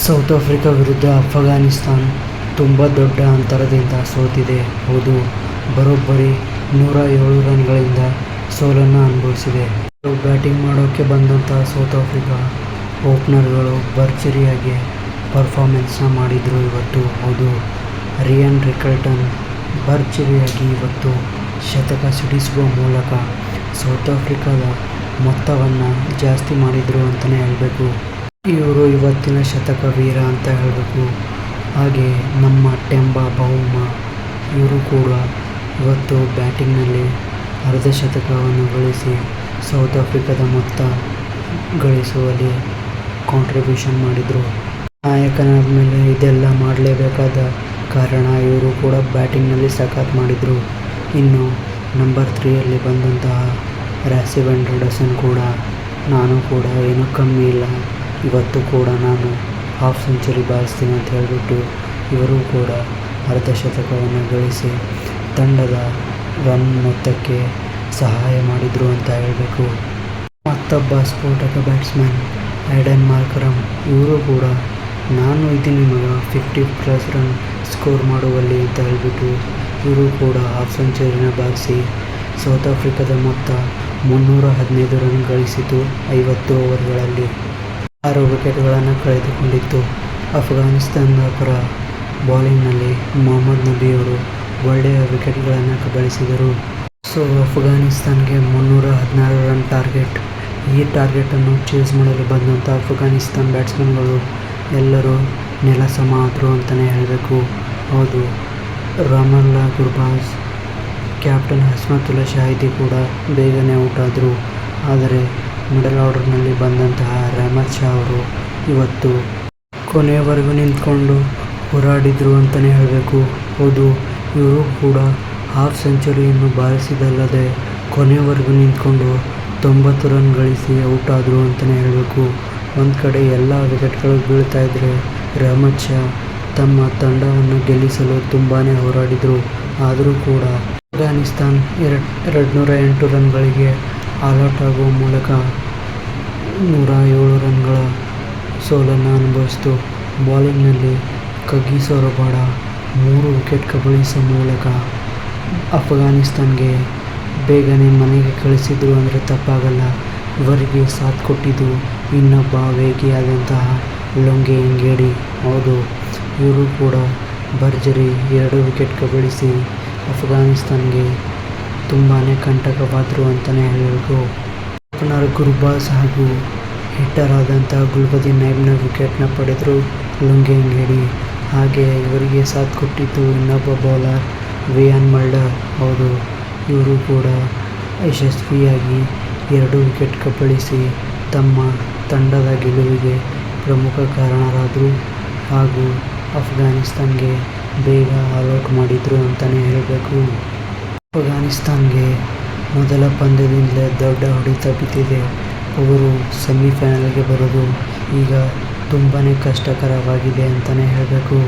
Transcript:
South Africa ವಿರುದ್ಧ ಅಫ್ಘಾನಿಸ್ತಾನ ತುಂಬ ದೊಡ್ಡ ಅಂತರದಿಂದ ಸೋತಿದೆ. ಹೌದು, ಬರೋಬ್ಬರಿ 107 ರನ್ಗಳಿಂದ ಸೋಲನ್ನು ಅನುಭವಿಸಿದೆ. ಬ್ಯಾಟಿಂಗ್ ಮಾಡೋಕ್ಕೆ ಬಂದಂತಹ ಸೌತ್ ಆಫ್ರಿಕಾ ಓಪನರ್ಗಳು ಭರ್ಜರಿಯಾಗಿ ಪರ್ಫಾರ್ಮೆನ್ಸ್ನ ಮಾಡಿದ್ರು ಇವತ್ತು. ಹೌದು, ರಿಯಾನ್ ರಿಕಲ್ಟನ್ ಭರ್ಜರಿಯಾಗಿ ಇವತ್ತು ಶತಕ ಸಿಡಿಸುವ ಮೂಲಕ ಸೌತ್ ಆಫ್ರಿಕಾದ ಮೊತ್ತವನ್ನು ಜಾಸ್ತಿ ಮಾಡಿದರು ಅಂತಲೇ ಹೇಳಬೇಕು. ಇವರು ಇವತ್ತಿನ ಶತಕ ವೀರ ಅಂತ ಹೇಳಬೇಕು. ಹಾಗೆ ನಮ್ಮ ಟೆಂಬಾ ಬೌಮಾ ಇವರು ಕೂಡ ಇವತ್ತು ಬ್ಯಾಟಿಂಗ್ನಲ್ಲಿ ಅರ್ಧ ಶತಕವನ್ನು ಗಳಿಸಿ ಸೌತ್ ಆಫ್ರಿಕಾದ ಮೊತ್ತ ಗಳಿಸುವಲ್ಲಿ ಕಾಂಟ್ರಿಬ್ಯೂಷನ್ ಮಾಡಿದರು. ನಾಯಕನಾದ ಮೇಲೆ ಇದೆಲ್ಲ ಮಾಡಲೇಬೇಕಾದ ಕಾರಣ ಇವರು ಕೂಡ ಬ್ಯಾಟಿಂಗ್ನಲ್ಲಿ ಸಖತ್ ಮಾಡಿದರು. ಇನ್ನು ನಂಬರ್ 3ಯಲ್ಲಿ ಬಂದಂತಹ ರಾಸಿವ್ ಆ್ಯಂಡರ್ಸನ್ ಕೂಡ ನಾನು ಕೂಡ ಏನೂ ಕಮ್ಮಿ ಇಲ್ಲ, ಇವತ್ತು ಕೂಡ ನಾನು ಹಾಫ್ ಸೆಂಚುರಿ ಬಾರಿಸ್ತೀನಿ ಅಂತ ಹೇಳಿಬಿಟ್ಟು ಇವರು ಕೂಡ ಅರ್ಧ ಶತಕವನ್ನು ಗಳಿಸಿ ತಂಡದ ರನ್ ಮೊತ್ತಕ್ಕೆ ಸಹಾಯ ಮಾಡಿದರು ಅಂತ ಹೇಳಬೇಕು. ಮತ್ತೊಬ್ಬ ಸ್ಫೋಟಕ ಬ್ಯಾಟ್ಸ್ಮನ್ ಏಡನ್ ಮಾರ್ಕರಮ್ ಇವರು ಕೂಡ ನಾನು ಇದ್ದೀನಿ ಮಗ 50+ ರನ್ ಸ್ಕೋರ್ ಮಾಡುವಲ್ಲಿ ಅಂತ ಹೇಳಿಬಿಟ್ಟು ಇವರು ಕೂಡ ಹಾಫ್ ಸೆಂಚುರಿನ ಬಾರಿಸಿ ಸೌತ್ ಆಫ್ರಿಕಾದ ಮೊತ್ತ 315 ರನ್ ಗಳಿಸಿತು 50 ಓವರ್ಗಳಲ್ಲಿ. 6 ವಿಕೆಟ್ಗಳನ್ನು ಕಳೆದುಕೊಂಡಿತ್ತು. ಅಫ್ಘಾನಿಸ್ತಾನದ ಪರ ಬೌಲಿಂಗ್ನಲ್ಲಿ ಮೊಹಮ್ಮದ್ ನಬಿಯವರು ಒಳ್ಳೆಯ ವಿಕೆಟ್ಗಳನ್ನು ಕಬಳಿಸಿದರು. ಸೊ ಅಫ್ಘಾನಿಸ್ತಾನ್ಗೆ 316 ರನ್ ಟಾರ್ಗೆಟ್. ಈ ಟಾರ್ಗೆಟನ್ನು ಚೇಸ್ ಮಾಡಲು ಬಂದಂಥ ಅಫ್ಘಾನಿಸ್ತಾನ ಬ್ಯಾಟ್ಸ್ಮನ್ಗಳು ಎಲ್ಲರೂ ನೆಲಸಮ ಆದರು ಅಂತಲೇ ಹೇಳಬೇಕು. ಹೌದು, ರಾಮಲ್ಲಾ ಗುರ್ಬಾಜ್, ಕ್ಯಾಪ್ಟನ್ ಹಸ್ಮತುಲ್ಲಾ ಶಾಹಿದಿ ಕೂಡ ಬೇಗನೆ ಔಟ್ ಆದರು. ಆದರೆ ಮಿಡಲ್ ಆರ್ಡರ್ನಲ್ಲಿ ಬಂದಂತಹ ರೆಹಮತ್ ಶಾ ಅವರು ಇವತ್ತು ಕೊನೆಯವರೆಗೂ ನಿಂತ್ಕೊಂಡು ಹೋರಾಡಿದರು ಅಂತಲೇ ಹೇಳಬೇಕು. ಹೌದು, ಇವರು ಕೂಡ ಹಾಫ್ ಸೆಂಚುರಿಯನ್ನು ಬಾರಿಸಿದಲ್ಲದೆ ಕೊನೆಯವರೆಗೂ ನಿಂತ್ಕೊಂಡು 90 ರನ್ ಗಳಿಸಿ ಔಟ್ ಆದರು ಅಂತಲೇ ಹೇಳಬೇಕು. ಒಂದು ಕಡೆ ಎಲ್ಲ ವಿಕೆಟ್ಗಳು ಬೀಳ್ತಾ ಇದ್ದರೆ ರೆಹಮತ್ ಶಾ ತಮ್ಮ ತಂಡವನ್ನು ಗೆಲ್ಲಿಸಲು ತುಂಬಾ ಹೋರಾಡಿದರು. ಆದರೂ ಕೂಡ ಅಫ್ಘಾನಿಸ್ತಾನ 208 ರನ್ಗಳಿಗೆ ಆಲ್ಔಟ್ ಆಗುವ ಮೂಲಕ 107 ರನ್ಗಳ ಸೋಲನ್ನು ಅನುಭವಿಸಿತು. ಬೌಲಿಂಗ್ನಲ್ಲಿ ಕಗಿಸೋ ರಬಾಡ 3 ವಿಕೆಟ್ ಕಬಳಿಸುವ ಮೂಲಕ ಅಫ್ಘಾನಿಸ್ತಾನ್ಗೆ ಬೇಗನೆ ಮನೆಗೆ ಕಳಿಸಿದ್ರು ಅಂದರೆ ತಪ್ಪಾಗಲ್ಲ. ಇವರಿಗೆ ಸಾಥ್ ಕೊಟ್ಟಿದ್ದು ಇನ್ನೊಬ್ಬ ವೇಗಿಯಾದಂತಹ ಲೊಂಗೆ ಎಂಗೇಡಿ. ಹೌದು, ಇವರು ಕೂಡ ಭರ್ಜರಿ 2 ವಿಕೆಟ್ ಕಬಳಿಸಿ ಅಫ್ಘಾನಿಸ್ತಾನ್ಗೆ ತುಂಬಾ ಕಂಟಕವಾದರು ಅಂತಲೇ ಹೇಳಬೇಕು. ಓಪನರ್ ಗುರ್ಬಾಜ್ ಹಾಗೂ ಹಿಟ್ಟರ್ ಆದಂತಹ ಗುಲ್ಬದೀನ್ ನೈಬ್ನ ವಿಕೆಟ್ನ ಪಡೆದರು ಲೊಂಗೆ ಎಂಗೇಡಿ. ಹಾಗೆ ಇವರಿಗೆ ಸಾಥ್ ಕೊಟ್ಟಿದ್ದು ಇನ್ನೊಬ್ಬ ಬೌಲರ್ ವಿಯಾನ್ ಮಲ್ಡರ್. ಹೌದು, ಇವರು ಕೂಡ ಯಶಸ್ವಿಯಾಗಿ 2 ವಿಕೆಟ್ ಕಬಳಿಸಿ ತಮ್ಮ ತಂಡದ ಗೆಲುವಿಗೆ ಪ್ರಮುಖ ಕಾರಣರಾದರು ಹಾಗೂ ಅಫ್ಘಾನಿಸ್ತಾನ್ಗೆ ಬೇಗ ಆಲ್ಔಟ್ ಮಾಡಿದರು ಅಂತಲೇ ಹೇಳಬೇಕು. ಅಫ್ಘಾನಿಸ್ತಾನ್ಗೆ ಮೊದಲ ಪಂದ್ಯದಿಂದಲೇ ದೊಡ್ಡ ಹೊಡೆತ ಬಿದ್ದಿದೆ. ಅವರು ಸೆಮಿಫೈನಲ್ಗೆ ಬರೋದು ಈಗ ತುಂಬಾ ಕಷ್ಟಕರವಾಗಿದೆ ಅಂತಲೇ ಹೇಳಬೇಕು.